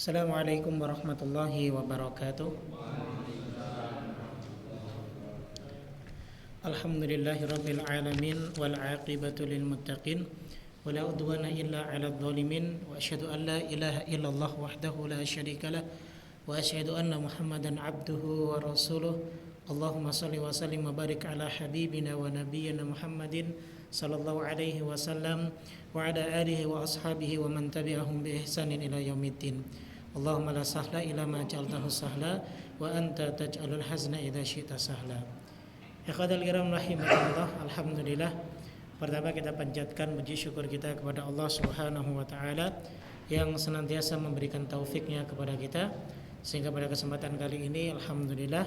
Assalamualaikum warahmatullahi wabarakatuh. Alhamdulillahirabbil alamin wal 'aqibatu lil muttaqin wala udwana illa 'alal zalimin wa asyhadu an la ilaha illallah wahdahu la syarikalah wa asyhadu anna Muhammadan 'abduhu wa rasuluh. Allahumma shalli wa sallim wa barik ala habibina wa nabiyyina Muhammadin sallallahu alaihi wasallam wa ala alihi wa ashabihi wa man tabi'ahum bi ihsanin ila yaumiddin. Allahumma la sahla illa ma ja'altahu sahla wa anta taj'alul hazna idza syi'ta sahla. Ikhwatal kiram rahimakumullah, alhamdulillah. Pertama kita panjatkan puji syukur kita kepada Allah Subhanahu wa taala yang senantiasa memberikan taufiknya kepada kita sehingga pada kesempatan kali ini alhamdulillah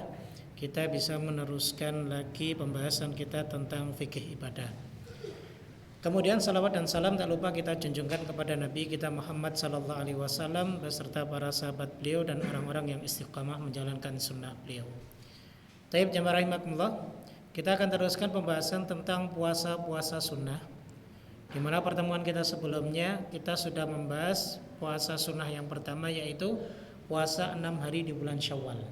kita bisa meneruskan lagi pembahasan kita tentang fikih ibadah. Kemudian salawat dan salam tak lupa kita junjungkan kepada Nabi kita Muhammad sallallahu alaihi wasallam beserta para sahabat beliau dan orang-orang yang istiqamah menjalankan sunnah beliau. Taib jamaah rahimakumullah, kita akan teruskan pembahasan tentang puasa-puasa sunnah. Di mana pertemuan kita sebelumnya kita sudah membahas puasa sunnah yang pertama yaitu puasa 6 hari di bulan Syawal.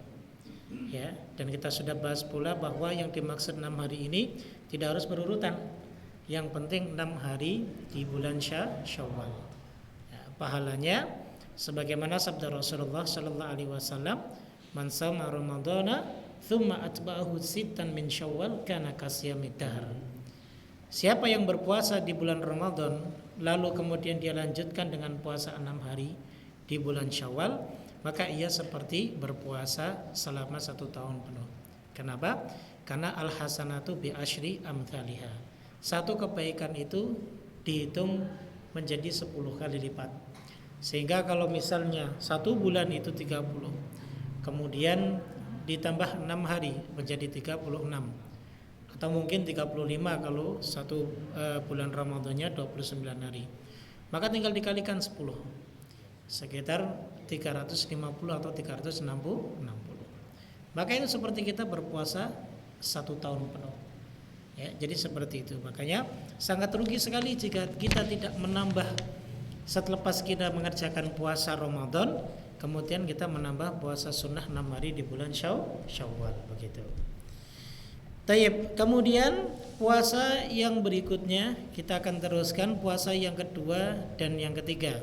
Ya, dan kita sudah bahas pula bahwa yang dimaksud 6 hari ini tidak harus berurutan. Yang penting 6 hari di bulan Syawal. Ya, pahalanya sebagaimana sabda Rasulullah sallallahu alaihi wasallam, "Man shoma ramadhana tsumma atba'ahu sittan min Syawal kana kasiyamid dahr." Siapa yang berpuasa di bulan Ramadan lalu kemudian dia lanjutkan dengan puasa 6 hari di bulan Syawal, maka ia seperti berpuasa selama 1 tahun penuh. Kenapa? Karena al-hasanatu bi asyri amthaliha. Satu kebaikan itu dihitung menjadi 10 kali lipat. Sehingga kalau misalnya 1 bulan itu 30, kemudian ditambah 6 hari menjadi 36, atau mungkin 35 kalau 1 bulan Ramadannya 29 hari, maka tinggal dikalikan 10, sekitar 350 atau 360. Maka itu seperti kita berpuasa 1 tahun penuh. Ya, jadi seperti itu. Makanya sangat rugi sekali jika kita tidak menambah selepas kita mengerjakan puasa Ramadan, kemudian kita menambah puasa sunnah 6 hari di bulan Syawal begitu. Tayyib. Kemudian puasa yang berikutnya kita akan teruskan puasa yang kedua dan yang ketiga.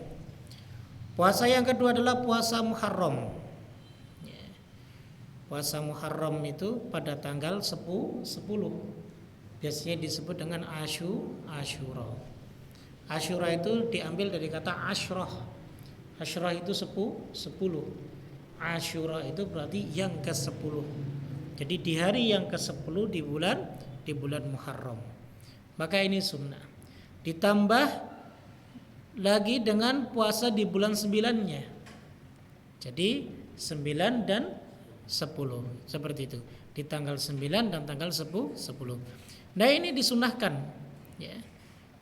Puasa yang kedua adalah puasa Muharram. Puasa Muharram itu pada tanggal 10. Biasanya disebut dengan Asyura. Asyura itu diambil dari kata asyrah. Asyrah itu 10. Asyura itu berarti yang ke-10. Jadi di hari yang ke-10 di bulan Muharram. Maka ini sunnah. Ditambah lagi dengan puasa di bulan 9-nya. Jadi 9 dan 10 seperti itu. Di tanggal 9 dan tanggal 10. Nah, ini disunahkan, ya.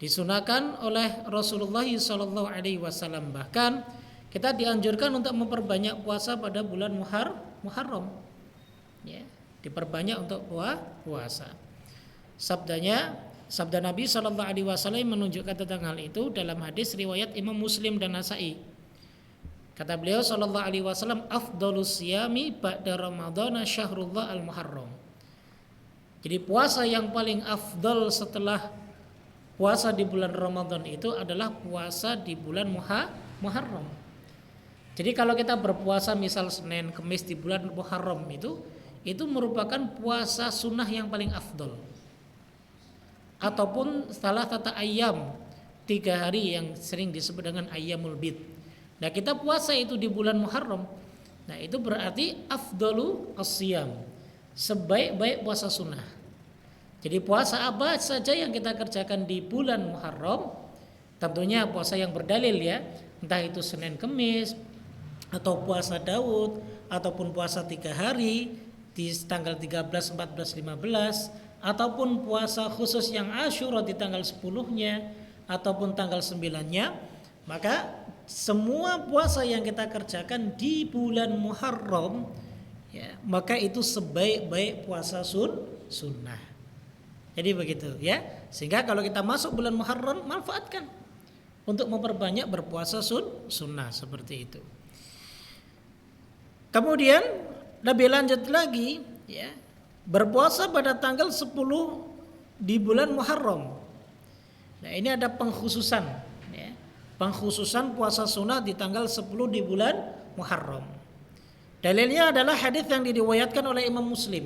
Disunahkan oleh Rasulullah sallallahu alaihi wasallam. Bahkan kita dianjurkan untuk memperbanyak puasa pada bulan Muharram. Ya, diperbanyak untuk puasa. Sabda Nabi sallallahu alaihi wasallam menunjukkan tentang hal itu dalam hadis riwayat Imam Muslim dan Nasa'i. Kata beliau sallallahu alaihi wasallam, "Afdhalus siyami ba'da Ramadhana syahrullah al-Muharram." Jadi puasa yang paling afdal setelah puasa di bulan Ramadan itu adalah puasa di bulan Muharram. Jadi kalau kita berpuasa misal Senin, Kamis di bulan Muharram itu merupakan puasa sunnah yang paling afdal. Ataupun salah tata ayam, 3 hari yang sering disebut dengan ayyamul bid. Nah, kita puasa itu di bulan Muharram. Nah, itu berarti afdalu as-siyam, sebaik-baik puasa sunnah. Jadi puasa apa saja yang kita kerjakan di bulan Muharram, tentunya puasa yang berdalil ya, entah itu Senin Kemis atau puasa Daud ataupun puasa 3 hari di tanggal 13, 14, 15, ataupun puasa khusus yang Asyura di tanggal 10-nya ataupun tanggal 9-nya, maka semua puasa yang kita kerjakan di bulan Muharram, ya, maka itu sebaik-baik puasa sunnah. Jadi begitu ya. Sehingga kalau kita masuk bulan Muharram, manfaatkan untuk memperbanyak berpuasa sunnah seperti itu. Kemudian lebih lanjut lagi, ya, berpuasa pada tanggal 10 di bulan Muharram. Nah, ini ada pengkhususan, ya. Pengkhususan puasa sunnah di tanggal 10 di bulan Muharram. Dalilnya adalah hadis yang diriwayatkan oleh Imam Muslim.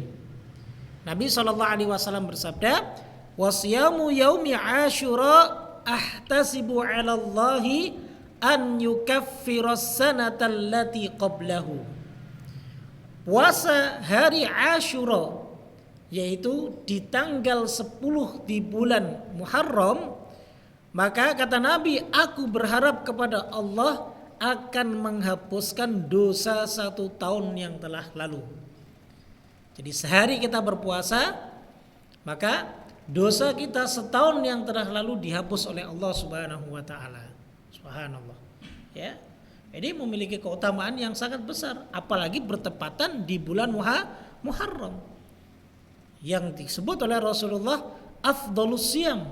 Nabi SAW bersabda, "Wasyamu yaumi Asyura ahtasibu 'ala Allahi an yukaffiras sanata allati qablahu." Puasa hari Asyura, yaitu di tanggal 10 di bulan Muharram, maka kata Nabi, aku berharap kepada Allah akan menghapuskan dosa 1 tahun yang telah lalu. Jadi sehari kita berpuasa, maka dosa kita setahun yang telah lalu dihapus oleh Allah Subhanahu wa taala. Subhanallah. Ya. Jadi memiliki keutamaan yang sangat besar, apalagi bertepatan di bulan Muharram. Yang disebut oleh Rasulullah afdhalus siyam,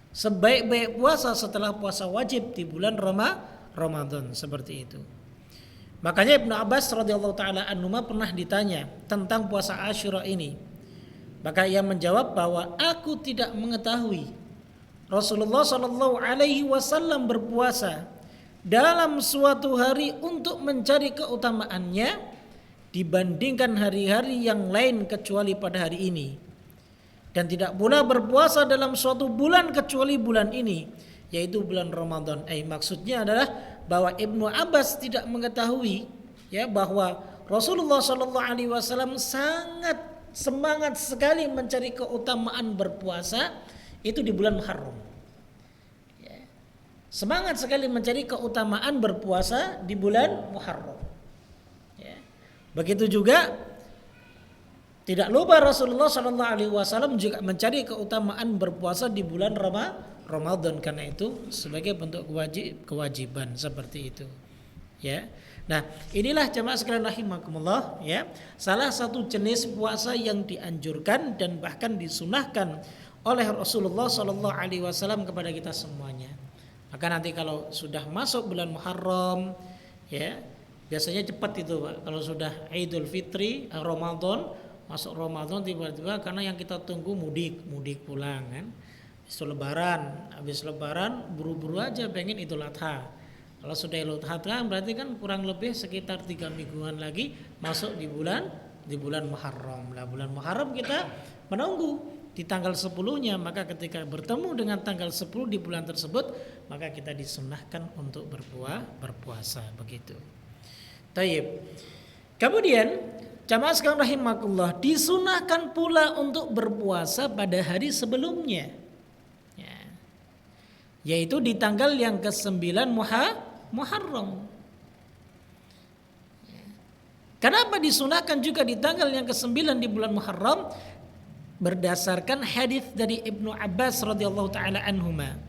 sebaik-baik puasa setelah puasa wajib di bulan Ramadan, seperti itu. Makanya Ibnu Abbas radhiyallahu taala anhuma pernah ditanya tentang puasa Asyura ini. Maka ia menjawab bahwa aku tidak mengetahui Rasulullah sallallahu alaihi wasallam berpuasa dalam suatu hari untuk mencari keutamaannya dibandingkan hari-hari yang lain kecuali pada hari ini, dan tidak pula berpuasa dalam suatu bulan kecuali bulan ini, yaitu bulan Ramadan. Maksudnya adalah bahwa Ibnu Abbas tidak mengetahui, ya, bahwa Rasulullah SAW sangat semangat sekali mencari keutamaan berpuasa itu di bulan Muharram. Ya. Semangat sekali mencari keutamaan berpuasa di bulan Muharram. Ya. Begitu juga tidak lupa Rasulullah SAW juga mencari keutamaan berpuasa di bulan Ramadan, karena itu sebagai bentuk kewajiban seperti itu, ya. Nah, inilah jemaah sekalian rahimakumullah, ya, salah satu jenis puasa yang dianjurkan dan bahkan disunahkan oleh Rasulullah SAW kepada kita semuanya. Maka nanti kalau sudah masuk bulan Muharram, ya, biasanya cepat itu, Pak. Kalau sudah Idul Fitri, Ramadan, masuk Ramadan tiba-tiba, karena yang kita tunggu mudik pulang kan. Habis lebaran buru-buru aja pengen Idul Adha. Kalau sudah Idul Adha berarti kan kurang lebih sekitar 3 mingguan lagi masuk di bulan Muharram. Nah, bulan Muharram kita menunggu di tanggal 10-nya, maka ketika bertemu dengan tanggal 10 di bulan tersebut, maka kita disunahkan untuk berpuasa begitu. Taib. Kemudian jamaah sekalian rahimakumullah, disunahkan pula untuk berpuasa pada hari sebelumnya, ya, yaitu di tanggal yang ke-9 Muharram. Ya. Kenapa disunahkan juga di tanggal yang ke-9 di bulan Muharram? Berdasarkan hadis dari Ibnu Abbas radhiyallahu taala anhuma.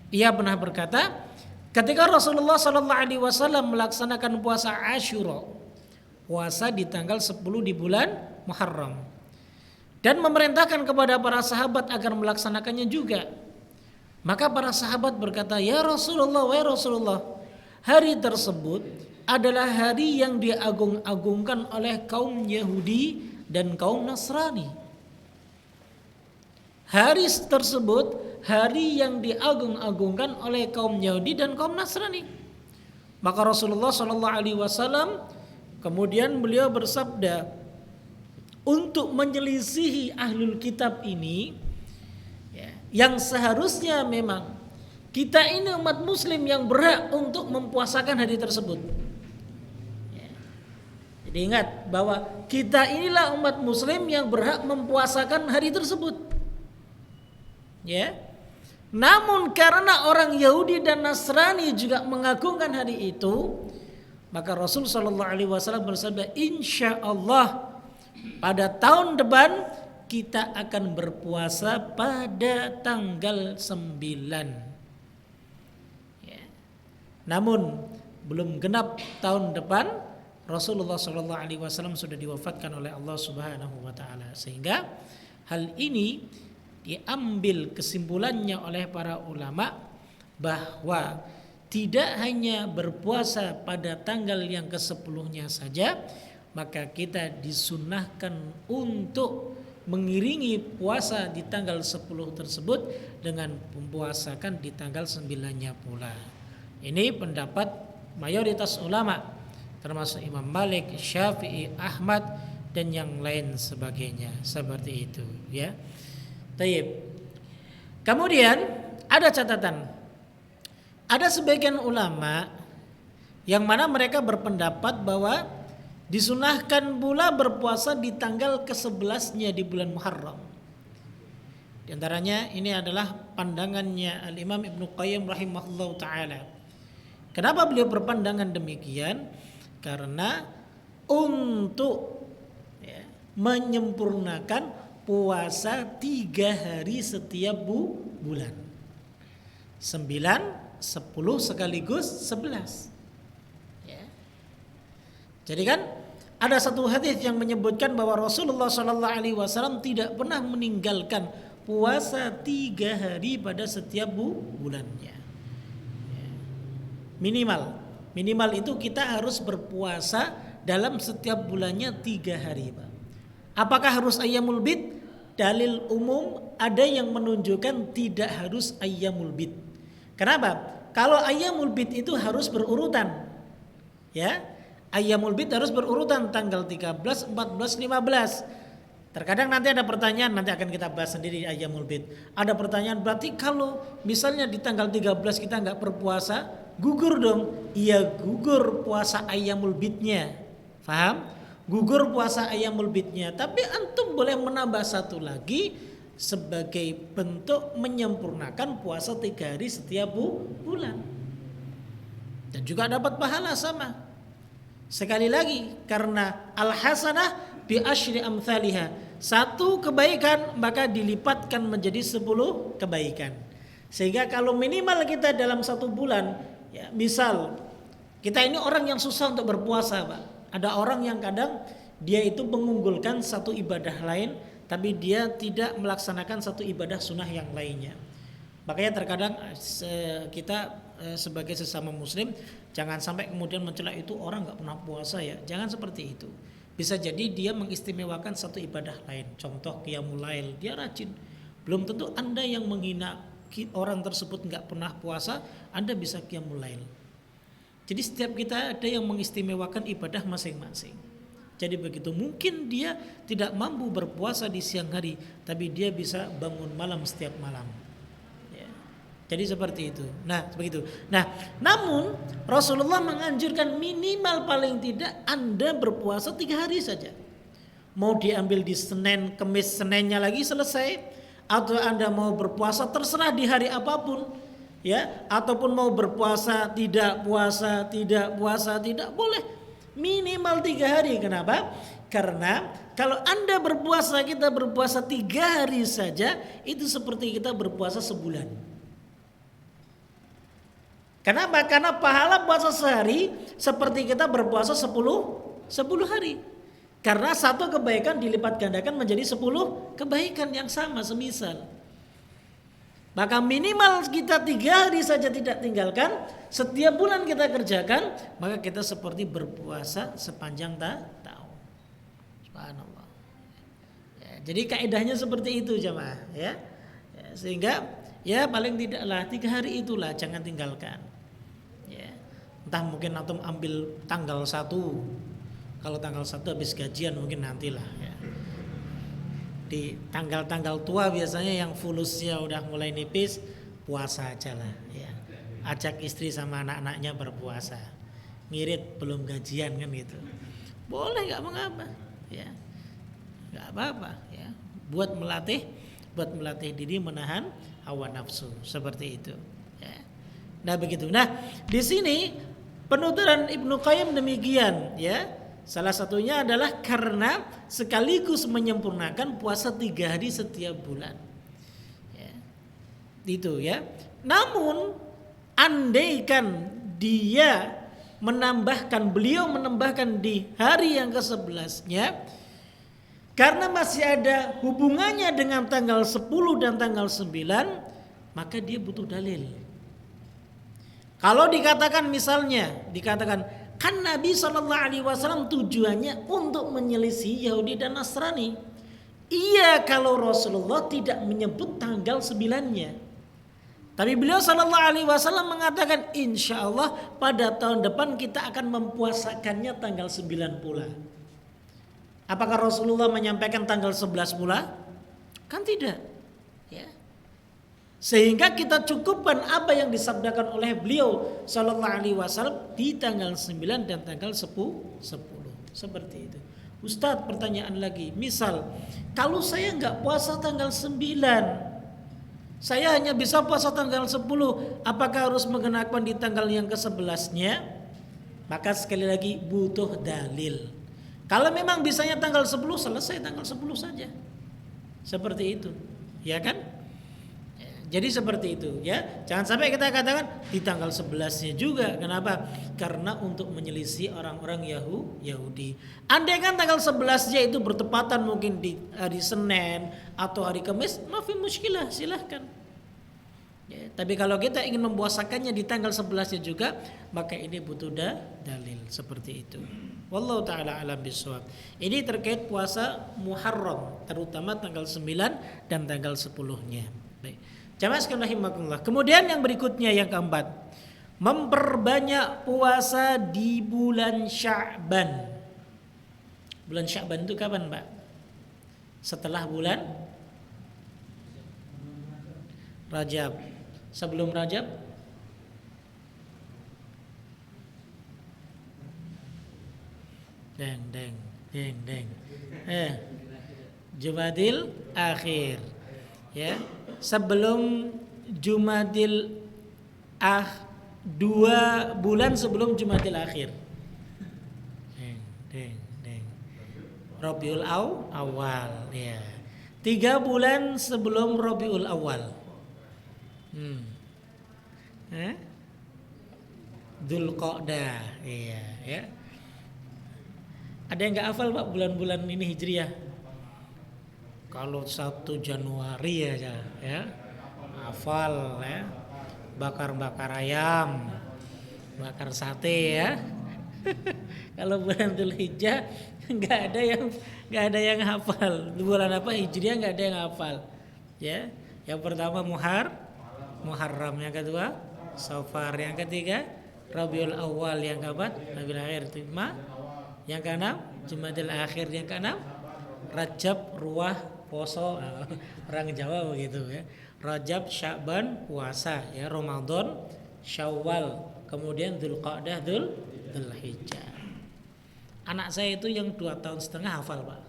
Ia pernah berkata, ketika Rasulullah sallallahu alaihi wasallam melaksanakan puasa Asyura, puasa di tanggal 10 di bulan Muharram, dan memerintahkan kepada para sahabat agar melaksanakannya juga. Maka para sahabat berkata, "Ya Rasulullah, wahai Rasulullah, hari tersebut adalah hari yang diagung-agungkan oleh kaum Yahudi dan kaum Nasrani." Hari tersebut hari yang diagung-agungkan oleh kaum Yahudi dan kaum Nasrani. Maka Rasulullah SAW kemudian beliau bersabda, untuk menyelisihi ahlul kitab ini, ya, yang seharusnya memang kita ini umat muslim yang berhak untuk mempuasakan hari tersebut. Ya. Jadi ingat bahwa kita inilah umat muslim yang berhak mempuasakan hari tersebut. Ya. Namun karena orang Yahudi dan Nasrani juga mengagungkan hari itu, maka Rasul sallallahu alaihi wasallam bersabda, insyaallah pada tahun depan kita akan berpuasa pada tanggal 9. Ya. Namun belum genap tahun depan Rasulullah sallallahu alaihi wasallam sudah diwafatkan oleh Allah Subhanahu wa taala, sehingga hal ini diambil kesimpulannya oleh para ulama bahwa tidak hanya berpuasa pada tanggal yang ke-10-nya saja, maka kita disunahkan untuk mengiringi puasa di tanggal 10 tersebut dengan mempuasakan di tanggal 9-nya pula. Ini pendapat mayoritas ulama, termasuk Imam Malik, Syafi'i, Ahmad dan yang lain sebagainya, seperti itu ya. Taib. Kemudian ada catatan. Ada sebagian ulama yang mana mereka berpendapat bahwa disunahkan pula berpuasa di tanggal ke-11-nya di bulan Muharram. Di antaranya ini adalah pandangannya Al-Imam Ibnu Qayyim rahimahullah ta'ala. Kenapa beliau berpandangan demikian? Karena untuk menyempurnakan puasa 3 hari setiap bulan. 9, 10 sekaligus 11. Ya. Jadi kan ada satu hadis yang menyebutkan bahwa Rasulullah SAW tidak pernah meninggalkan puasa 3 hari pada setiap bulannya. Ya. Minimal itu kita harus berpuasa dalam setiap bulannya 3 hari, Pak. Apakah harus ayyamul bid? Dalil umum ada yang menunjukkan tidak harus ayyamul bid. Kenapa? Kalau ayyamul bid itu harus berurutan. Ya. Ayyamul bid harus berurutan tanggal 13, 14, 15. Terkadang nanti ada pertanyaan, nanti akan kita bahas sendiri ayyamul bid. Ada pertanyaan, berarti kalau misalnya di tanggal 13 kita enggak berpuasa, gugur dong. Iya, gugur puasa ayyamul bidnya. Paham? Gugur puasa ayyamul bidnya. Tapi antum boleh menambah satu lagi sebagai bentuk menyempurnakan puasa 3 hari setiap bulan. Dan juga dapat pahala sama. Sekali lagi, karena al-hasanah bi asyri amthaliha. 1 kebaikan maka dilipatkan menjadi 10 kebaikan. Sehingga kalau minimal kita dalam 1 bulan, ya, misal kita ini orang yang susah untuk berpuasa, Pak. Ada orang yang kadang dia itu mengunggulkan satu ibadah lain, tapi dia tidak melaksanakan satu ibadah sunnah yang lainnya. Makanya terkadang kita sebagai sesama muslim jangan sampai kemudian mencela itu orang nggak pernah puasa ya. Jangan seperti itu. Bisa jadi dia mengistimewakan satu ibadah lain. Contoh qiyamul lail, dia rajin. Belum tentu Anda yang menghina orang tersebut nggak pernah puasa, Anda bisa qiyamul lail. Jadi setiap kita ada yang mengistimewakan ibadah masing-masing. Jadi begitu, mungkin dia tidak mampu berpuasa di siang hari, tapi dia bisa bangun malam setiap malam. Ya. Jadi seperti itu. Nah, begitu. Nah, namun Rasulullah menganjurkan minimal paling tidak Anda berpuasa 3 hari saja. Mau diambil di Senin, Kemis, Seninnya lagi selesai, atau Anda mau berpuasa terserah di hari apapun, ya, ataupun mau berpuasa tidak puasa, tidak boleh. Minimal 3 hari. Kenapa? Karena kalau Anda berpuasa, kita berpuasa 3 hari saja, itu seperti kita berpuasa sebulan. Kenapa? Karena pahala puasa sehari seperti kita berpuasa 10 hari. Karena 1 kebaikan dilipat gandakan menjadi 10 kebaikan yang sama semisal. Maka minimal kita 3 hari saja tidak tinggalkan, setiap bulan kita kerjakan, maka kita seperti berpuasa sepanjang tahun. Subhanallah. Ya, jadi kaidahnya seperti itu jemaah, ya. Sehingga ya paling tidaklah 3 hari itulah jangan tinggalkan. Ya. Entah mungkin antum ambil tanggal 1. Kalau tanggal 1 habis gajian mungkin nantilah ya. Di tanggal-tanggal tua biasanya yang fulusnya udah mulai nipis, puasa aja lah ya. Ajak istri sama anak-anaknya berpuasa. Ngirit belum gajian kan gitu. Boleh, enggak mengapa ya. Enggak apa-apa ya. Buat melatih diri menahan hawa nafsu seperti itu ya. Nah begitu. Nah, di sini penuturan Ibnu Qayyim demikian ya. Salah satunya adalah karena sekaligus menyempurnakan puasa 3 hari setiap bulan. Ya. Itu ya. Namun andaikan beliau menambahkan di hari yang ke-11-nya, karena masih ada hubungannya dengan tanggal 10 dan tanggal 9, maka dia butuh dalil. Kalau dikatakan kan Nabi SAW tujuannya untuk menyelisih Yahudi dan Nasrani. Iya, kalau Rasulullah tidak menyebut tanggal 9-nya. Tapi beliau SAW mengatakan insya Allah pada tahun depan kita akan mempuasakannya tanggal 9 pula. Apakah Rasulullah menyampaikan tanggal 11 pula? Kan tidak. Ya. Sehingga kita cukupkan apa yang disabdakan oleh beliau SAW di tanggal 9 dan tanggal 10. Seperti itu. Ustadz, pertanyaan lagi. Misal, kalau saya nggak puasa tanggal 9, saya hanya bisa puasa tanggal 10, apakah harus mengenakan di tanggal yang ke-11-nya? Maka sekali lagi butuh dalil. Kalau memang bisanya tanggal 10, selesai tanggal 10 saja. Seperti itu. Ya kan? Jadi seperti itu ya. Jangan sampai kita katakan di tanggal 11-nya juga. Kenapa? Karena untuk menyelisih orang-orang Yahudi. Andai kan tanggal 11-nya itu bertepatan mungkin di hari Senin atau hari Kamis, mafi muskilah, silahkan. Ya, tapi kalau kita ingin mempuasakannya di tanggal 11-nya juga, maka ini butuh dalil seperti itu. Wallahu taala alam bisawab. Ini terkait puasa Muharram, terutama tanggal 9 dan tanggal 10-nya. Baik. Jamaah sekalian rahimakumullah. Kemudian yang berikutnya yang keempat, memperbanyak puasa di bulan Sya'ban. Bulan Sya'ban itu kapan, Pak? Setelah bulan Rajab. Sebelum Rajab? Deng. Jumadil akhir. Ya. Sebelum Jumadil 2 bulan sebelum Jumadil akhir. Deng. Rabiul awal ya. 3 bulan sebelum Rabiul awal. Dzulqa'dah, iya ya. Ada yang enggak hafal Pak bulan-bulan ini Hijriah? Kalau 1 Januari aja ya. Hafal ya. Bakar ayam, bakar sate ya. Kalau bulan Dzulhijjah enggak ada yang hafal. Bulan apa Hijriah enggak ada yang hafal. Ya. Yang pertama Muharram, yang kedua Safar, yang ketiga Rabiul Awal, yang keempat Rabiul Akhir, yang keenam Jumadil Akhir, yang keenam Rajab, Ruah, Poso. Orang Jawa begitu ya. Rajab, Sya'ban, puasa ya, Ramadan, Syawal, kemudian Dzulqa'dah, Dzulhijjah. Anak saya itu yang 2,5 tahun hafal Pak.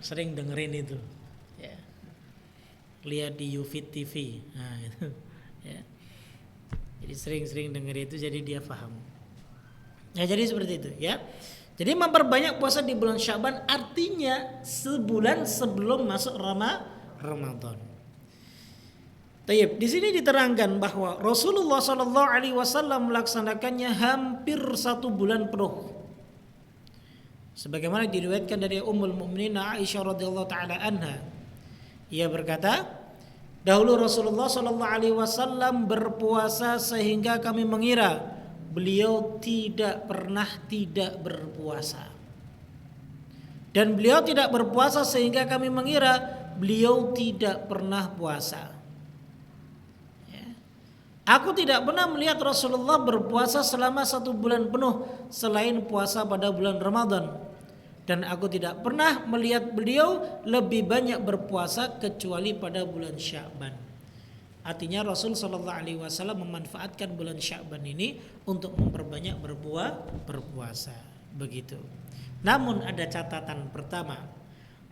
Sering dengerin itu. Ya. Lihat di Ufit TV. Nah, itu. Ya. Jadi sering denger itu, jadi dia paham. Ya, jadi seperti itu ya. Jadi memperbanyak puasa di bulan Sya'ban artinya sebulan sebelum masuk Ramadan. Tayyib, di sini diterangkan bahwa Rasulullah SAW melaksanakannya hampir 1 bulan penuh. Sebagaimana diriwayatkan dari Ummul Mukminin Aisyah radhiyallahu taala anha. Ia berkata, dahulu Rasulullah SAW berpuasa sehingga kami mengira beliau tidak pernah tidak berpuasa. Dan beliau tidak berpuasa sehingga kami mengira beliau tidak pernah puasa. Aku tidak pernah melihat Rasulullah berpuasa selama 1 bulan penuh selain puasa pada bulan Ramadan. Dan aku tidak pernah melihat beliau lebih banyak berpuasa kecuali pada bulan Sya'ban. Artinya Rasul SAW memanfaatkan bulan Sya'ban ini untuk memperbanyak berpuasa. Begitu. Namun ada catatan pertama,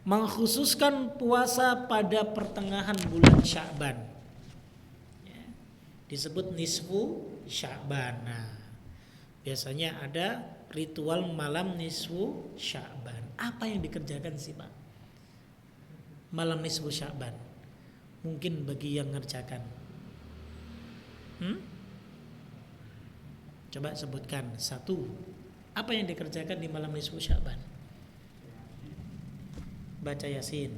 mengkhususkan puasa pada pertengahan bulan Sya'ban. Disebut nisfu Sya'ban. Nah, biasanya ada ritual malam nisfu Sya'ban. Apa yang dikerjakan sih Pak? Malam nisfu Sya'ban. Mungkin bagi yang ngerjakan. Coba sebutkan 1. Apa yang dikerjakan di malam nisfu Sya'ban? Baca Yasin.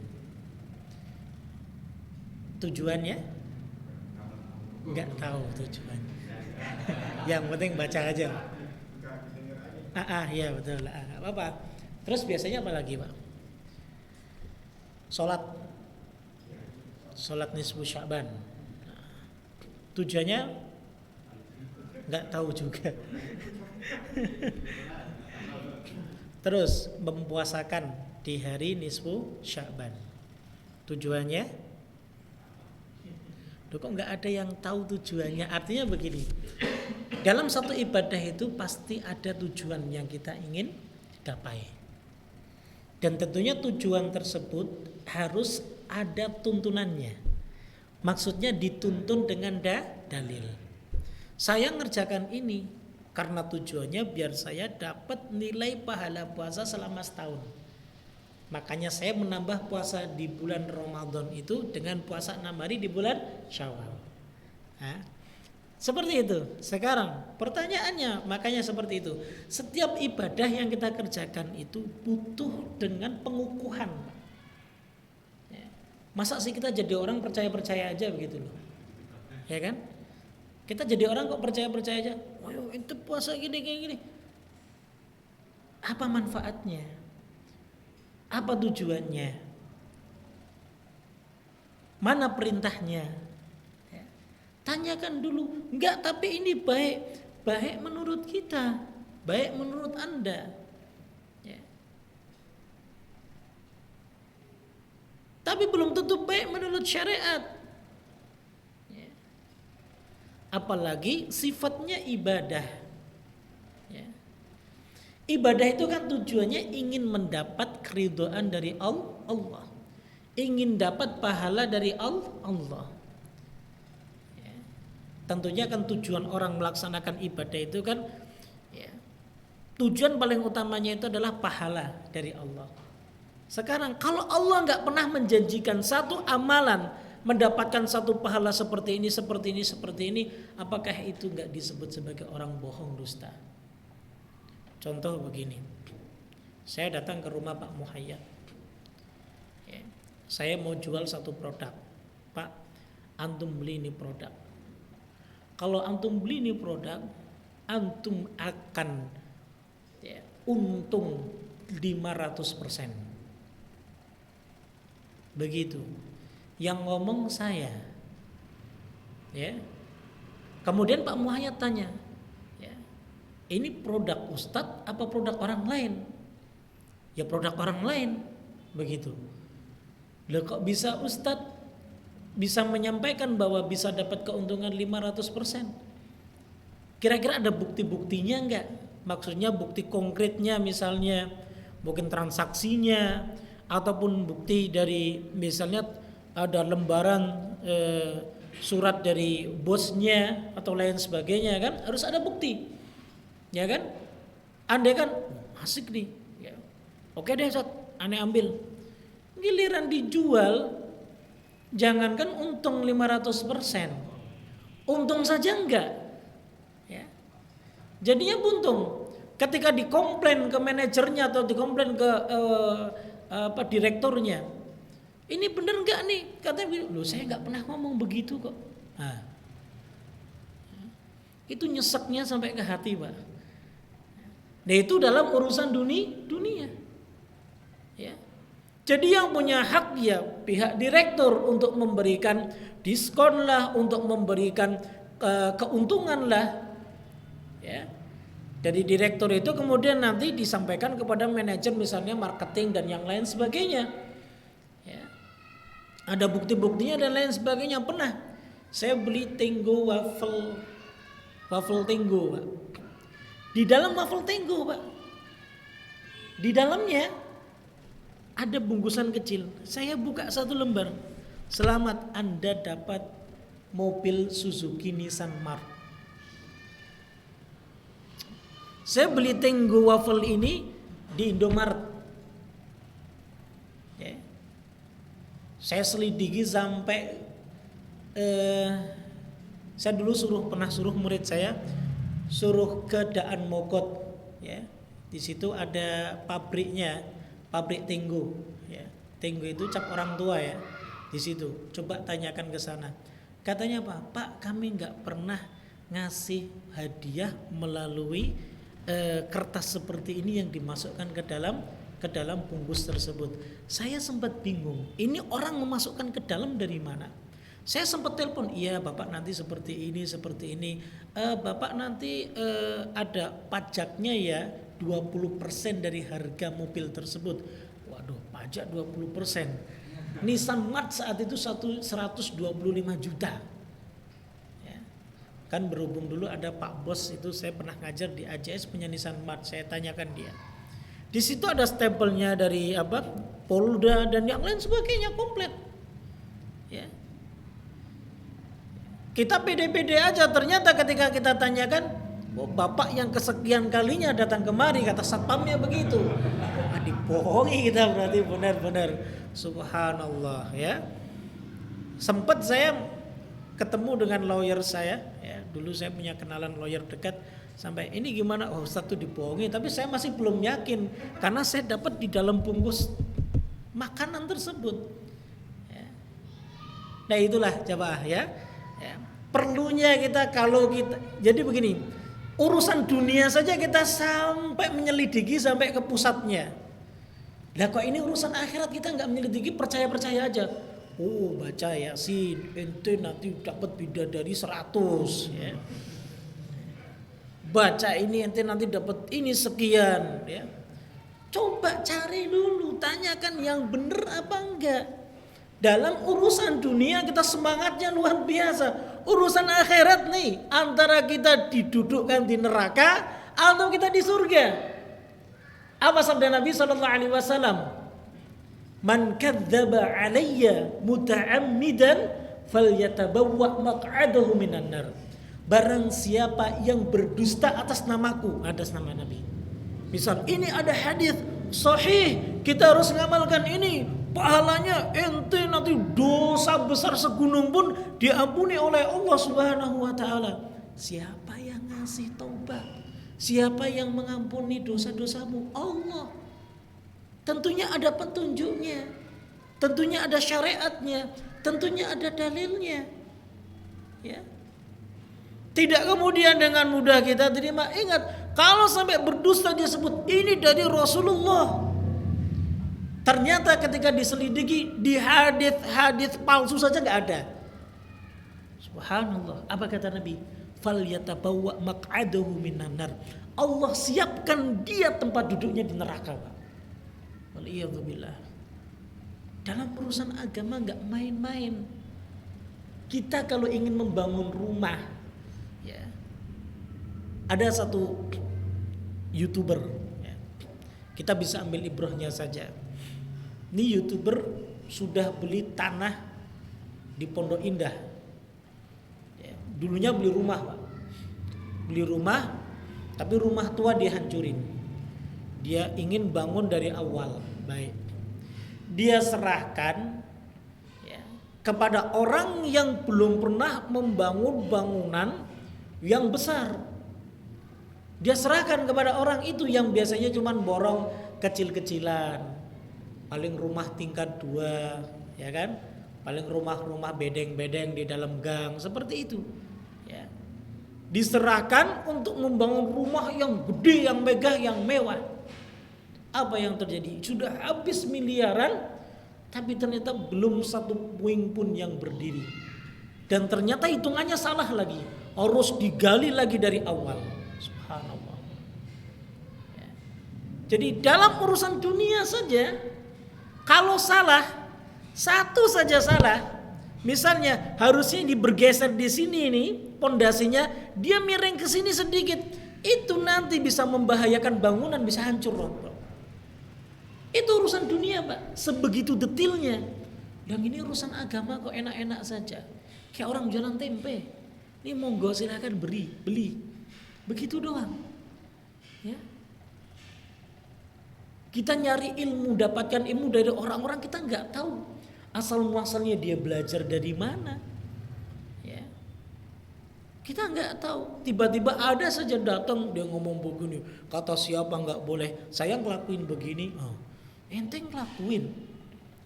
Tujuannya? Enggak tahu tujuan. Yang penting baca aja. Ya betul. Nggak apa-apa. Terus biasanya apa lagi, Pak? Sholat nisfu Sya'ban. Tujuannya nggak tahu juga. Terus mempuasakan di hari nisfu Sya'ban. Tujuannya? Loh, kok nggak ada yang tahu tujuannya? Artinya begini. Dalam satu ibadah itu pasti ada tujuan yang kita ingin capai. Dan tentunya tujuan tersebut harus ada tuntunannya. Maksudnya dituntun dengan dalil. Saya ngerjakan ini karena tujuannya biar saya dapat nilai pahala puasa selama setahun. Makanya saya menambah puasa di bulan Ramadan itu dengan puasa 6 hari di bulan Syawal. Seperti itu. Sekarang pertanyaannya, makanya seperti itu. Setiap ibadah yang kita kerjakan itu butuh dengan pengukuhan. Masa sih kita jadi orang percaya-percaya aja begitu loh. Ya kan? Kita jadi orang kok percaya-percaya aja. Wah, itu puasa gini. Apa manfaatnya? Apa tujuannya? Mana perintahnya? Ya. Tanyakan dulu. Enggak, tapi ini baik. Baik menurut kita. Baik menurut Anda. Ya. Tapi belum tentu baik menurut syariat. Ya. Apalagi sifatnya ibadah. Ya. Ibadah itu kan tujuannya ingin mendapat keridhaan dari Allah. Ingin dapat pahala dari Allah. Ya. Tentunya kan tujuan orang melaksanakan ibadah itu kan ya, tujuan paling utamanya itu adalah pahala dari Allah. Sekarang kalau Allah nggak pernah menjanjikan satu amalan mendapatkan satu pahala seperti ini, apakah itu nggak disebut sebagai orang bohong, dusta? Contoh begini, saya datang ke rumah Pak Muhayyad, ya, saya mau jual satu produk. Pak, antum beli ini produk. Kalau antum beli ini produk, antum akan ya, untung 500%. Begitu. Yang ngomong saya. Ya. Kemudian Pak Muhayyad tanya, ini produk Ustadz apa produk orang lain? Ya produk orang lain. Begitu. Loh, kok bisa Ustadz bisa menyampaikan bahwa bisa dapat keuntungan 500%? Kira-kira ada bukti-buktinya enggak? Maksudnya bukti konkretnya, misalnya mungkin transaksinya, ataupun bukti dari misalnya ada lembaran surat dari bosnya atau lain sebagainya, kan harus ada bukti. Ya kan? Andai kan asik nih, ya. Oke deh Ustaz, aneh ambil. Giliran dijual, jangankan untung 500%, untung saja enggak. Ya. Jadinya buntung. Ketika dikomplain ke manajernya atau dikomplain ke direkturnya, ini bener enggak nih? Katanya, loh saya enggak pernah ngomong begitu kok. Nah, itu nyeseknya sampai ke hati, Pak. Nah itu dalam urusan dunia. Ya. Jadi yang punya hak ya pihak direktur untuk memberikan diskon lah, untuk memberikan keuntungan lah. Ya. Dari direktur itu kemudian nanti disampaikan kepada manajer misalnya marketing dan yang lain sebagainya. Ya. Ada bukti-buktinya dan lain sebagainya. Pernah saya beli Tenggo waffle Tenggo, Pak. Di dalam waffle Tenggo, Pak, di dalamnya ada bungkusan kecil. Saya buka satu lembar. Selamat, Anda dapat mobil Suzuki Nissan Mark. Saya beli Tenggo waffle ini di Indomaret. Ya. Saya selidiki sampai saya dulu pernah suruh murid saya suruh ke Daan Mogot, ya. Di situ ada pabriknya, pabrik Tenggo, ya. Tenggo itu cap orang tua ya. Di situ coba tanyakan ke sana. Katanya apa? Pak, kami nggak pernah ngasih hadiah melalui kertas seperti ini yang dimasukkan ke dalam bungkus tersebut. Saya sempat bingung, ini orang memasukkan ke dalam dari mana? Saya sempat telepon, iya Bapak nanti seperti ini, Bapak nanti ada pajaknya ya 20% dari harga mobil tersebut. Waduh, pajak 20%. Nissan March saat itu 125 juta. Ya. Kan berhubung dulu ada Pak Bos itu, saya pernah ngajar di AJS punya Nissan March, saya tanyakan dia. Di situ ada stempelnya dari Polda dan yang lain sebagainya komplit. Ya. Kita pede-pede aja, ternyata ketika kita tanyakan, oh Bapak yang kesekian kalinya datang kemari, kata satpamnya begitu. Dibohongi kita berarti benar-benar. Subhanallah ya. Sempat saya ketemu dengan lawyer saya, ya, dulu saya punya kenalan lawyer dekat. Sampai ini gimana? Oh Ustaz tuh dibohongi, tapi saya masih belum yakin karena saya dapat di dalam bungkus makanan tersebut. Ya. Nah itulah jamaah ya. Ya. Perlunya kita kalau kita jadi begini, urusan dunia saja kita sampai menyelidiki sampai ke pusatnya. Lah kok ini urusan akhirat kita nggak menyelidiki, percaya-percaya aja. Oh baca Yasin, ente nanti dapat bidadari 100 ya. Baca ini ente nanti dapat ini sekian ya. Coba cari dulu, tanyakan yang benar apa enggak. Dalam urusan dunia kita semangatnya luar biasa. Urusan akhirat nih, antara kita didudukkan di neraka atau kita di surga. Apa sabda Nabi SAW? Man kadzdzaba alayya muta'ammidan falyatabawwa maq'adahu minan nar. Barang siapa yang berdusta atas namaku, atas nama Nabi. Misal ini ada hadis sahih, kita harus ngamalkan ini. Pahalanya ente nanti dosa besar segunung pun diampuni oleh Allah Subhanahu wa taala. Siapa yang ngasih taubat? Siapa yang mengampuni dosa-dosamu? Allah. Tentunya ada petunjuknya. Tentunya ada syariatnya, tentunya ada dalilnya. Ya. Tidak kemudian dengan mudah kita terima. Ingat, kalau sampai berdusta dia sebut ini dari Rasulullah. Ternyata ketika diselidiki di hadis palsu saja nggak ada. Subhanallah. Apa kata Nabi? Falyatabawwa maq'adahu minan nar. Allah siapkan dia tempat duduknya di neraka, Pak. Waliyadzubillah. Dalam urusan agama nggak main-main. Kita kalau ingin membangun rumah, ya, ada satu YouTuber, ya, kita bisa ambil ibrahnya saja. Ini YouTuber sudah beli tanah di Pondok Indah. Ya, dulunya beli rumah, Pak. Beli rumah, tapi rumah tua dia hancurin. Dia ingin bangun dari awal, baik. Dia serahkan ya, kepada orang yang belum pernah membangun bangunan yang besar. Dia serahkan kepada orang itu yang biasanya cuma borong kecil-kecilan. Paling rumah tingkat 2, ya kan? Paling rumah-rumah bedeng-bedeng di dalam gang, seperti itu. Ya. Diserahkan untuk membangun rumah yang gede, yang megah, yang mewah. Apa yang terjadi? Sudah habis miliaran, tapi ternyata belum satu puing pun yang berdiri. Dan ternyata hitungannya salah lagi. Harus digali lagi dari awal. Subhanallah. Ya. Jadi dalam urusan dunia saja, kalau salah, satu saja salah, misalnya harusnya ini bergeser di sini nih, pondasinya, dia miring ke sini sedikit, itu nanti bisa membahayakan bangunan, bisa hancur rontok. Itu urusan dunia, Pak, sebegitu detilnya. Dan ini urusan agama kok enak-enak saja. Kayak orang jualan tempe. Ini monggo silakan beli. Begitu doang. Ya. Kita nyari ilmu, dapatkan ilmu dari orang-orang kita nggak tahu asal muasalnya dia belajar dari mana. Ya. Kita nggak tahu. Tiba-tiba ada saja datang dia ngomong begini, kata siapa nggak boleh. Saya ngelakuin begini. Oh, ente ngelakuin,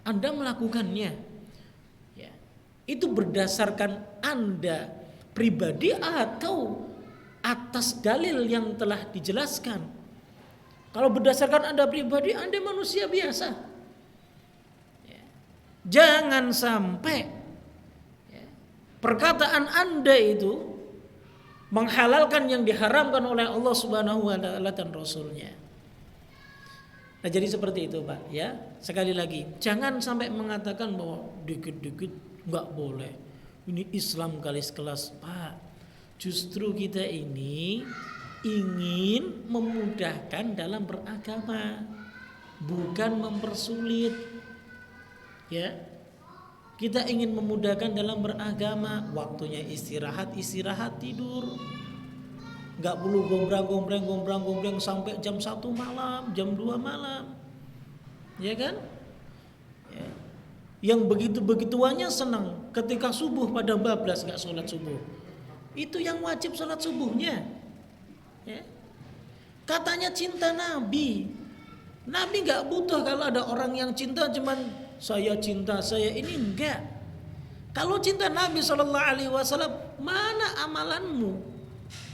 Anda melakukannya. Ya. Itu berdasarkan Anda pribadi atau atas dalil yang telah dijelaskan. Kalau berdasarkan Anda pribadi, Anda manusia biasa. Jangan sampai perkataan Anda itu menghalalkan yang diharamkan oleh Allah Subhanahu wa taala dan Rasulnya. Nah, jadi seperti itu, Pak, ya. Sekali lagi, jangan sampai mengatakan bahwa dikit-dikit enggak boleh. Ini Islam garis kelas, Pak. Justru kita ini ingin memudahkan dalam beragama, bukan mempersulit. Ya. Kita ingin memudahkan dalam beragama, waktunya istirahat tidur. Enggak perlu gombrang sampai jam 1 malam, jam 2 malam. Ya kan? Ya. Yang begitu-begituannya senang ketika subuh pada bablas enggak sholat subuh. Itu yang wajib sholat subuhnya. Ya. Katanya cinta Nabi. Nabi enggak butuh kalau ada orang yang cinta cuman saya cinta, saya ini enggak. Kalau cinta Nabi SAW, mana amalanmu?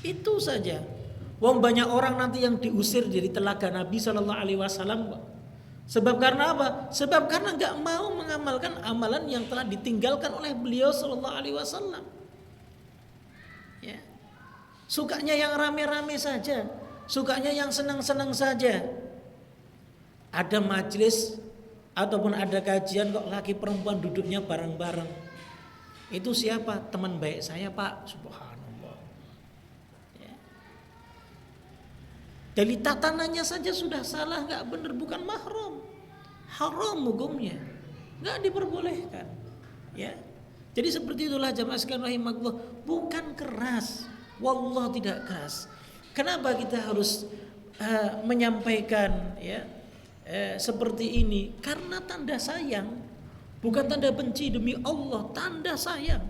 Itu saja. Wong banyak orang nanti yang diusir dari telaga Nabi SAW. Sebab karena apa? Sebab karena enggak mau mengamalkan amalan yang telah ditinggalkan oleh beliau SAW. Ya. Sukanya yang rame-rame saja, sukanya yang senang-senang saja. Ada majelis ataupun ada kajian kok laki perempuan duduknya bareng-bareng. Itu siapa? Teman baik saya, Pak. Subhanallah. Ya. Dari tatanannya saja sudah salah, enggak benar, bukan mahram. Haram hukumnya. Enggak diperbolehkan. Ya. Jadi seperti itulah jamaah sekalian rahimakumullah, bukan keras. Wallah tidak keras. Kenapa kita harus menyampaikan ya seperti ini? Karena tanda sayang, bukan tanda benci, demi Allah tanda sayang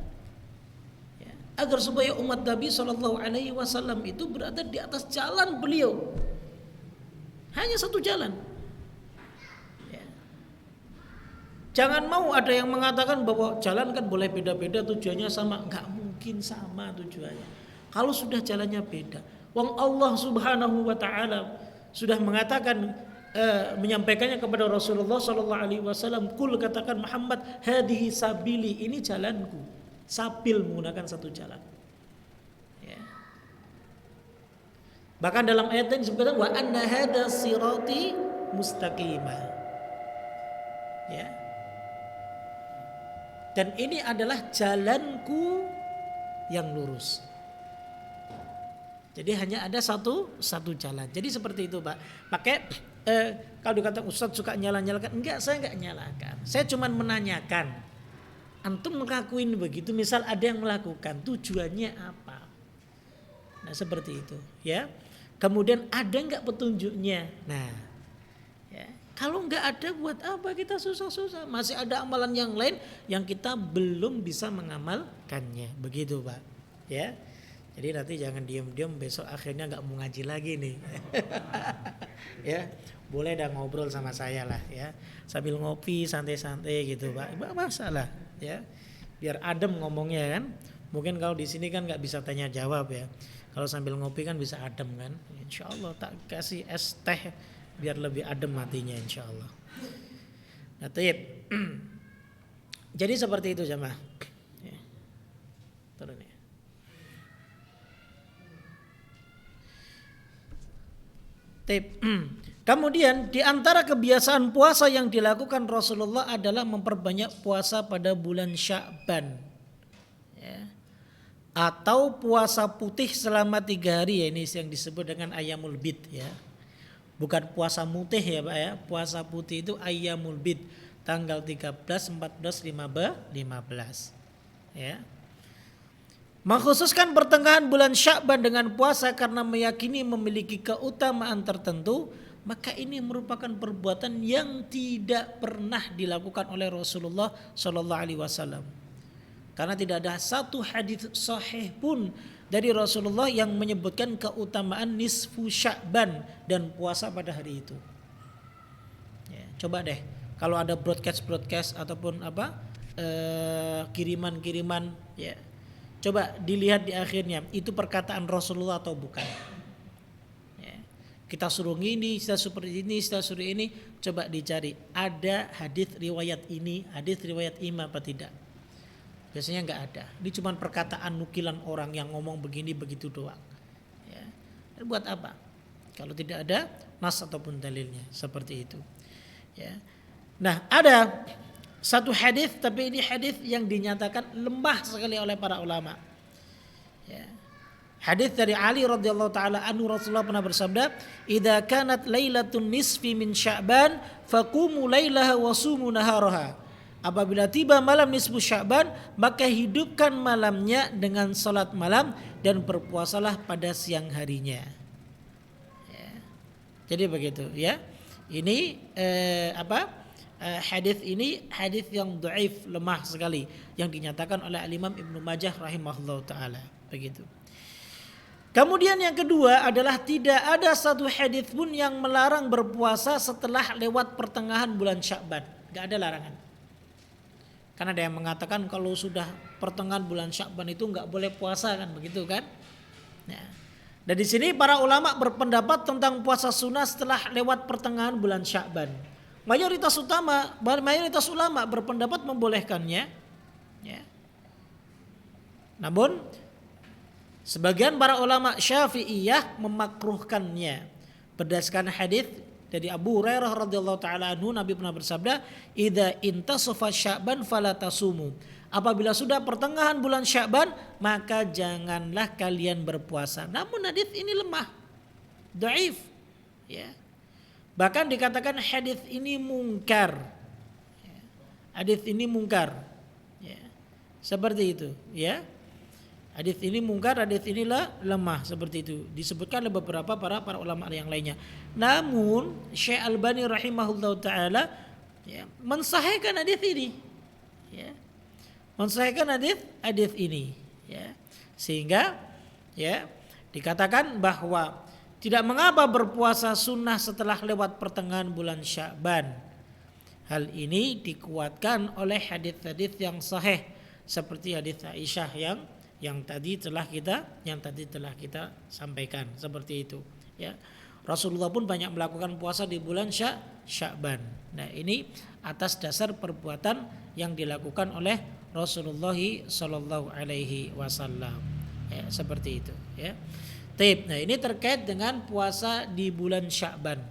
ya, agar supaya umat Nabi SAW itu berada di atas jalan beliau, hanya satu jalan ya. Jangan mau ada yang mengatakan bahwa jalan kan boleh beda-beda tujuannya sama. Enggak mungkin sama tujuannya kalau sudah jalannya beda. Wong Allah Subhanahu wa taala sudah mengatakan, menyampaikannya kepada Rasulullah SAW, kul, katakan Muhammad, hadihi sabili, ini jalanku. Sabil menggunakan satu jalan ya. Bahkan dalam ayat ini disebutkan wa anna hadza sirati mustaqimah ya. Dan ini adalah jalanku yang lurus. Jadi hanya ada satu jalan. Jadi seperti itu, Pak. Pakai kalau dikatakan Ustadz suka nyala-nyalakan, enggak, saya enggak nyalakan. Saya cuma menanyakan. Antum ngelakuin begitu, misal ada yang melakukan, tujuannya apa? Nah, seperti itu, ya. Kemudian ada enggak petunjuknya? Nah, ya. Kalau enggak ada, buat apa kita susah-susah? Masih ada amalan yang lain yang kita belum bisa mengamalkannya. Begitu, Pak. Ya. Jadi nanti jangan diam-diam besok akhirnya nggak mau ngaji lagi nih. Ya, boleh dah ngobrol sama saya lah ya, sambil ngopi santai-santai gitu, Pak. Nggak masalah ya, biar adem ngomongnya kan. Mungkin kalau di sini kan nggak bisa tanya jawab ya. Kalau sambil ngopi kan bisa adem kan. Insya Allah tak kasih es teh biar lebih adem hatinya insya Allah. Nah, tip. Jadi seperti itu jamaah. Ya. Turun ya. Kemudian di antara kebiasaan puasa yang dilakukan Rasulullah adalah memperbanyak puasa pada bulan Sya'ban ya. Atau puasa putih selama 3 hari ya, ini yang disebut dengan Ayyamul Bid ya. Bukan puasa mutih ya, Pak ya. Puasa putih itu Ayyamul Bid, tanggal 13, 14, 15 ya. Mengkhususkan pertengahan bulan Sya'ban dengan puasa karena meyakini memiliki keutamaan tertentu, maka ini merupakan perbuatan yang tidak pernah dilakukan oleh Rasulullah SAW. Karena tidak ada satu hadis sahih pun dari Rasulullah yang menyebutkan keutamaan nisfu Sya'ban dan puasa pada hari itu. Ya, coba deh kalau ada broadcast ataupun kiriman-kiriman ya, Coba dilihat di akhirnya itu perkataan Rasulullah atau bukan. Ya. Kita suruh ini, kita seperti ini, kita suruh ini. Coba dicari ada hadis riwayat ini, hadis riwayat imam apa tidak. Biasanya nggak ada. Ini cuma perkataan nukilan orang yang ngomong begini begitu doang. Ya. Dan buat apa? Kalau tidak ada nas ataupun dalilnya seperti itu. Ya. Nah, ada satu hadis, tapi ini hadis yang dinyatakan lemah sekali oleh para ulama. Ya. Hadis dari Ali radhiyallahu taala anhu, Rasulullah pernah bersabda, "Idza kanat lailatun nisfi min Sya'ban, faqumu lailaha wa sumu naharaha." Apabila tiba malam nisfu Sya'ban, maka hidupkan malamnya dengan salat malam dan berpuasalah pada siang harinya. Ya. Jadi begitu, ya. Ini hadis ini hadis yang dhaif, lemah sekali yang dinyatakan oleh Al-Imam Ibnu Majah rahimahullahu taala, begitu. Kemudian yang kedua adalah tidak ada satu hadis pun yang melarang berpuasa setelah lewat pertengahan bulan Sya'ban. Enggak ada larangan. Karena ada yang mengatakan kalau sudah pertengahan bulan Sya'ban itu enggak boleh puasa kan, begitu kan? Nah, dan di sini para ulama berpendapat tentang puasa sunnah setelah lewat pertengahan bulan Sya'ban. Mayoritas ulama berpendapat membolehkannya, ya. Namun sebagian para ulama Syafi'iyah memakruhkannya berdasarkan hadis dari Abu Hurairah radhiyallahu taala anhu, Nabi pernah bersabda, "Idza intasafa Sya'ban fala tasumu." Apabila sudah pertengahan bulan Sya'ban, maka janganlah kalian berpuasa. Namun hadis ini lemah, dhaif, ya. Bahkan dikatakan hadis ini mungkar. Hadis ini mungkar. Ya. Seperti itu, ya. Hadis ini mungkar, hadis inilah lemah, seperti itu. Disebutkan oleh beberapa para ulama yang lainnya. Namun Syekh Albani rahimahullahu taala, ya, mensahihkan hadis ini. Ya. Mensahihkan hadis ini, ya. Sehingga, ya, dikatakan bahwa tidak mengapa berpuasa sunnah setelah lewat pertengahan bulan Sya'ban. Hal ini dikuatkan oleh hadis-hadis yang sahih seperti hadis Aisyah yang tadi telah kita sampaikan, seperti itu, ya. Rasulullah pun banyak melakukan puasa di bulan Sya'ban. Nah, ini atas dasar perbuatan yang dilakukan oleh Rasulullah sallallahu alaihi wasallam. Ya, seperti itu, ya. Nah, ini terkait dengan puasa di bulan Sya'ban,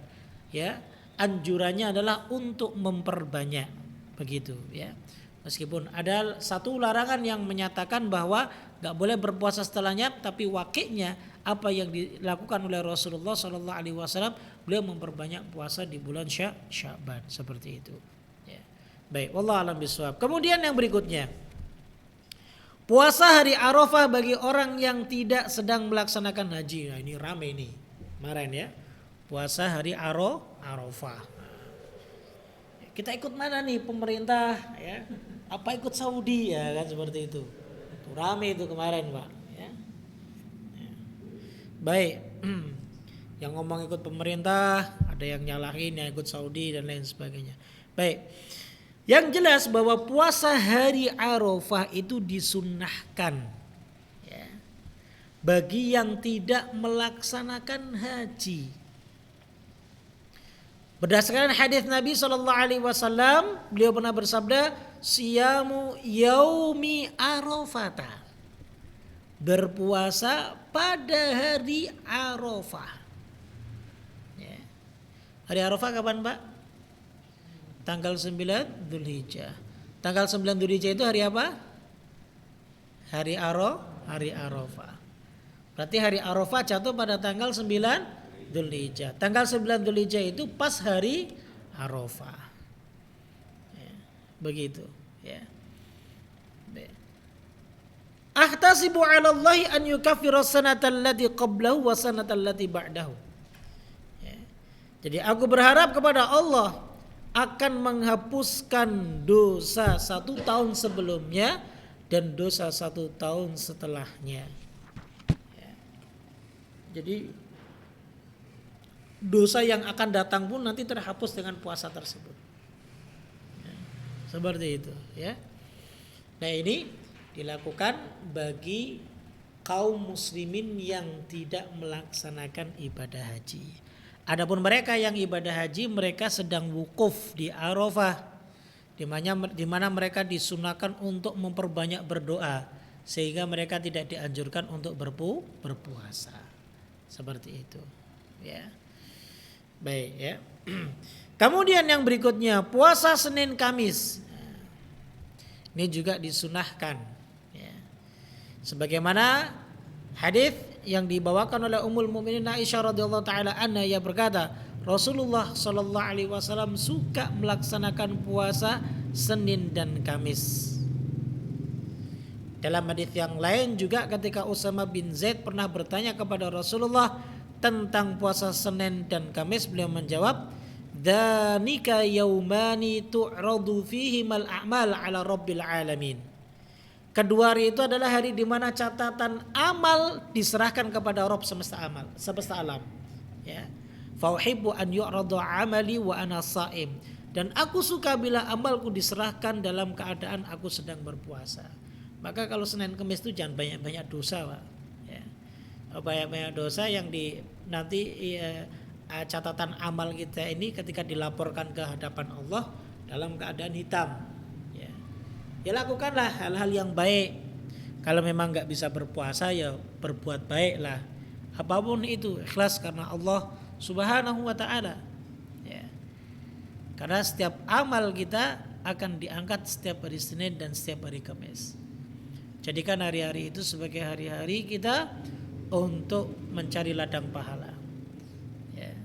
ya. Anjurannya adalah untuk memperbanyak, begitu, ya. Meskipun ada satu larangan yang menyatakan bahwa enggak boleh berpuasa setelahnya, tapi wakilnya apa yang dilakukan oleh Rasulullah sallallahu alaihi wasallam, beliau memperbanyak puasa di bulan Sya'ban, seperti itu, ya. Baik, wallahu a'lam bishawab. Kemudian yang berikutnya, puasa hari Arafah bagi orang yang tidak sedang melaksanakan haji. Nah, ini rame nih kemarin, ya. Puasa hari Arafah. Kita ikut mana nih pemerintah, ya? Apa ikut Saudi, ya kan, seperti itu. Tuh, rame itu kemarin, Pak, ya. Baik. Yang ngomong ikut pemerintah, ada yang nyalahin yang ikut Saudi dan lain sebagainya. Baik. Yang jelas bahwa puasa hari Arafah itu disunnahkan, ya, bagi yang tidak melaksanakan haji. Berdasarkan hadis Nabi SAW, beliau pernah bersabda, "Siyamu yaumi Arafata." Berpuasa pada hari Arafah. Ya. Hari Arafah kapan, Pak? Tanggal 9 Dzulhijjah. Tanggal 9 Dzulhijjah itu hari apa? Hari Arafah. Berarti hari Arafah jatuh pada tanggal 9 Dzulhijjah. Tanggal 9 Dzulhijjah itu pas hari Arafah. Ya, begitu, ya. Ahtasibu 'ala Allahi an yukaffira sanata allati qablahu wa sanata allati ba'dahu. Ya. Jadi aku berharap kepada Allah akan menghapuskan dosa 1 tahun sebelumnya dan dosa 1 tahun setelahnya. Ya. Jadi dosa yang akan datang pun nanti terhapus dengan puasa tersebut. Ya. Seperti itu, ya. Nah, ini dilakukan bagi kaum muslimin yang tidak melaksanakan ibadah haji. Adapun mereka yang ibadah haji, mereka sedang wukuf di Arafah, di mana mereka disunahkan untuk memperbanyak berdoa, sehingga mereka tidak dianjurkan untuk berpuasa. Seperti itu, ya. Baik, ya. Kemudian yang berikutnya, puasa Senin Kamis. Ini juga disunahkan, ya. Sebagaimana hadis yang dibawakan oleh Ummul Mukminin Aisyah radhiyallahu taala anha, ia berkata, Rasulullah sallallahu alaihi wasallam suka melaksanakan puasa Senin dan Kamis. Dalam hadis yang lain juga ketika Usama bin Zaid pernah bertanya kepada Rasulullah tentang puasa Senin dan Kamis, beliau menjawab, "Dzanika yaumani tu'radu fihimal a'mal 'ala rabbil alamin." Kedua hari itu adalah hari di mana catatan amal diserahkan kepada Rabb semesta alam. Ya. Fa uhibbu an yu'radu 'amali wa ana sha'im. Dan aku suka bila amalku diserahkan dalam keadaan aku sedang berpuasa. Maka kalau Senin Kamis itu jangan banyak-banyak dosa, Pak. Ya. Banyak-banyak dosa yang nanti catatan amal kita ini ketika dilaporkan ke hadapan Allah dalam keadaan hitam. Ya lakukanlah hal-hal yang baik. Kalau memang nggak bisa berpuasa, ya berbuat baiklah. Apapun itu, ikhlas karena Allah Subhanahu wa taala. Ya. Karena setiap amal kita akan diangkat setiap hari Senin dan setiap hari Kamis. Jadikan hari-hari itu sebagai hari-hari kita untuk mencari ladang pahala. Ya.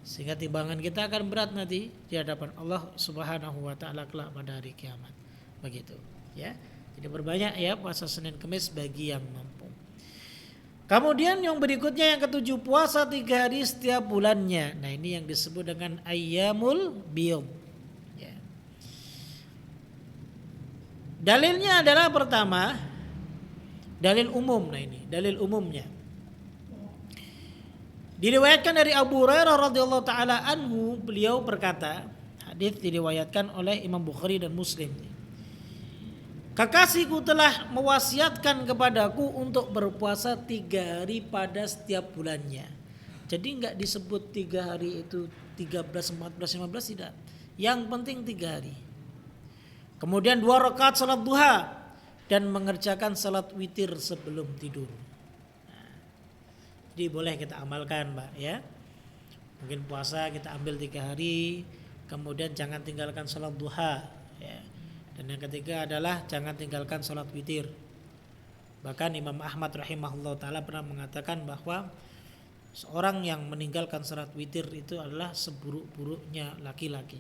Sehingga timbangan kita akan berat nanti di hadapan Allah Subhanahu wa taala kelak pada hari kiamat. Begitu, ya. Jadi berbanyak ya puasa Senin Kamis bagi yang mampu. Kemudian yang berikutnya yang ketujuh, puasa 3 hari setiap bulannya. Nah, ini yang disebut dengan ayyamul biyad. Ya. Dalilnya adalah pertama dalil umum. Nah, ini dalil umumnya. Diriwayatkan dari Abu Hurairah radhiyallahu taala anhu, beliau berkata, hadis diriwayatkan oleh Imam Bukhari dan Muslim. Kekasihku telah mewasiatkan kepadaku untuk berpuasa 3 hari pada setiap bulannya. Jadi enggak disebut 3 hari itu 13, 14, 15 tidak. Yang penting 3 hari. Kemudian 2 rakaat salat duha dan mengerjakan salat witir sebelum tidur. Jadi boleh kita amalkan, Mbak, ya. Mungkin puasa kita ambil 3 hari, kemudian jangan tinggalkan salat duha, ya. Dan yang ketiga adalah jangan tinggalkan salat witir. Bahkan Imam Ahmad rahimahullah ta'ala pernah mengatakan bahwa seorang yang meninggalkan salat witir itu adalah seburuk-buruknya laki-laki.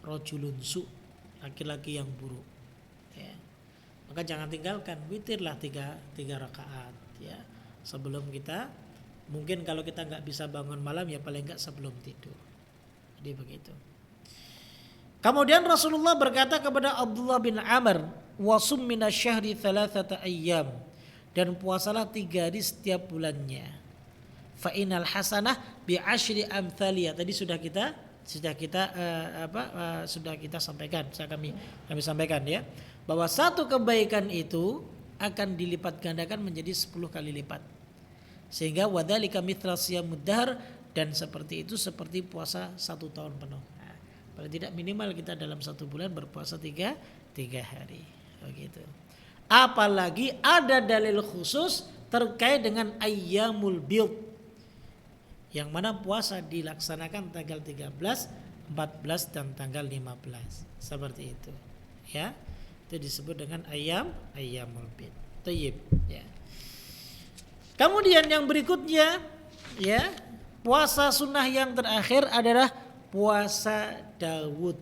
Rajulun su, laki-laki yang buruk. Ya. Maka jangan tinggalkan, witirlah 3 rakaat, ya. Sebelum kita, mungkin kalau kita nggak bisa bangun malam ya paling nggak sebelum tidur. Jadi begitu. Kemudian Rasulullah berkata kepada Abdullah bin Amr, wasum minasyahri 3 ayyam, dan puasalah 3 hari setiap bulannya. Fa innal hasanah bi asyri amthaliyah. Tadi sudah kita sampaikan, kami sampaikan, ya, bahwa satu kebaikan itu akan dilipat gandakan menjadi 10 kali lipat. Sehingga wadzalika mithla siyamud dahr, dan seperti itu seperti puasa 1 tahun penuh. Nah, paling tidak minimal kita dalam 1 bulan berpuasa 3 hari. Begitu. Apalagi ada dalil khusus terkait dengan ayyamul bid, yang mana puasa dilaksanakan tanggal 13, 14 dan tanggal 15. Seperti itu. Ya. Itu disebut dengan ayyamul bid. Thayyib, ya. Kemudian yang berikutnya, ya, puasa sunnah yang terakhir adalah puasa Daud.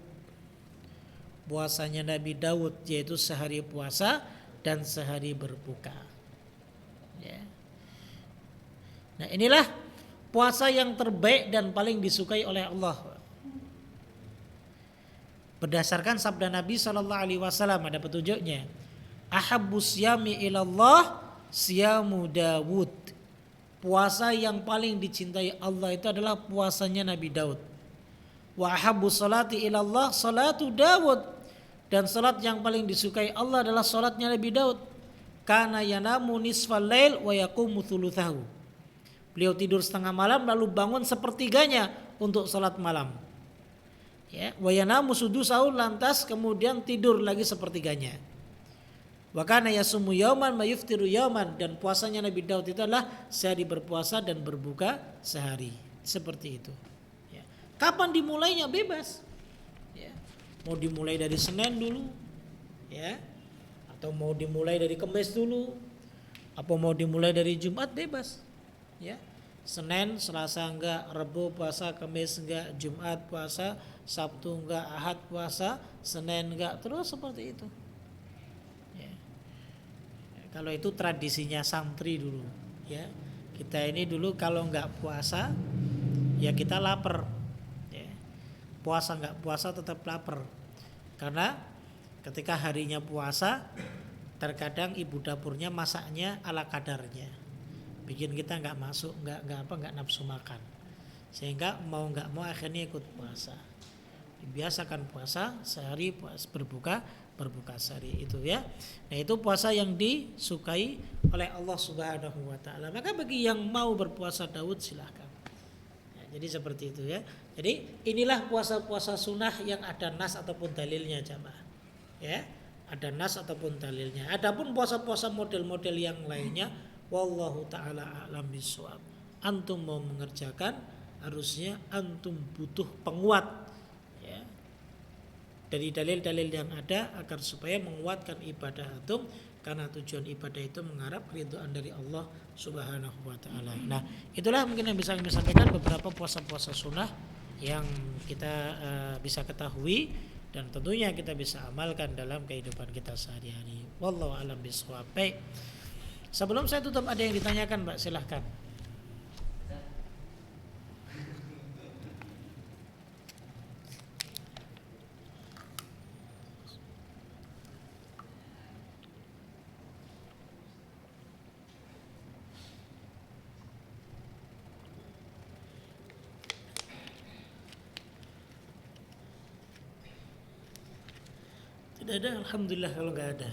Puasanya Nabi Daud, yaitu sehari puasa dan sehari berbuka. Ya. Nah, inilah puasa yang terbaik dan paling disukai oleh Allah. Berdasarkan sabda Nabi SAW ada petunjuknya. Ahabbus siyami ilallah siyamu Dawud. Puasa yang paling dicintai Allah itu adalah puasanya Nabi Daud. Wa ahabbus salati ilallah salatu Dawud. Dan salat yang paling disukai Allah adalah salatnya Nabi Daud. Kana yanamu nisfal lail wa yaqumu thuluthahu. Beliau tidur setengah malam lalu bangun sepertiganya untuk salat malam. Ya, wa yanamu sudusahu, lantas kemudian tidur lagi sepertiganya. Wa kana yasumu yauman ma yuftiru yauman, dan puasanya Nabi Daud itu adalah sehari berpuasa dan berbuka sehari. Seperti itu. Ya. Kapan dimulainya bebas. Ya. Mau dimulai dari Senin dulu, ya, atau mau dimulai dari Kamis dulu, apa mau dimulai dari Jumat, bebas. Ya. Senin, Selasa enggak, Rabu puasa, Kamis enggak, Jumat puasa, Sabtu enggak, Ahad puasa, Senin enggak, terus seperti itu. Ya. Kalau itu tradisinya santri dulu, ya. Kita ini dulu kalau enggak puasa, ya kita lapar. Ya. Puasa enggak puasa tetap lapar. Karena ketika harinya puasa, terkadang ibu dapurnya masaknya ala kadarnya, bikin kita nggak nafsu makan, sehingga mau nggak mau akhirnya ikut puasa. Dibiasakan puasa sehari, berbuka sehari, itu ya. Nah, itu puasa yang disukai oleh Allah Subhanahu wa taala. Maka bagi yang mau berpuasa Daud silahkan. Ya, jadi seperti itu ya. Jadi inilah puasa-puasa sunnah yang ada nas ataupun dalilnya, jamaah. Ya, ada nas ataupun dalilnya. Adapun puasa-puasa model-model yang lainnya, wallahu ta'ala a'lam bishawab. Antum mau mengerjakan, harusnya antum butuh penguat, ya, dari dalil-dalil yang ada, agar supaya menguatkan ibadah antum, karena tujuan ibadah itu mengharap ridhaan dari Allah Subhanahu wa ta'ala. Nah, itulah mungkin yang bisa kami sampaikan, beberapa puasa-puasa sunnah yang kita bisa ketahui dan tentunya kita bisa amalkan dalam kehidupan kita sehari-hari. Wallahu a'lam bishawab. Baik. Sebelum saya tutup, ada yang ditanyakan, Mbak, silahkan. Tidak ada, alhamdulillah kalau nggak ada.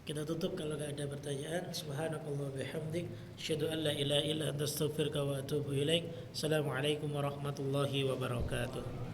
Kita tutup kalau nggak ada pertanyaan. Subhanakallah bihamdik, asyhadu an la ilaha illa anta, astaghfiruka wa atubu ilaik. Assalamualaikum warahmatullahi wabarakatuh.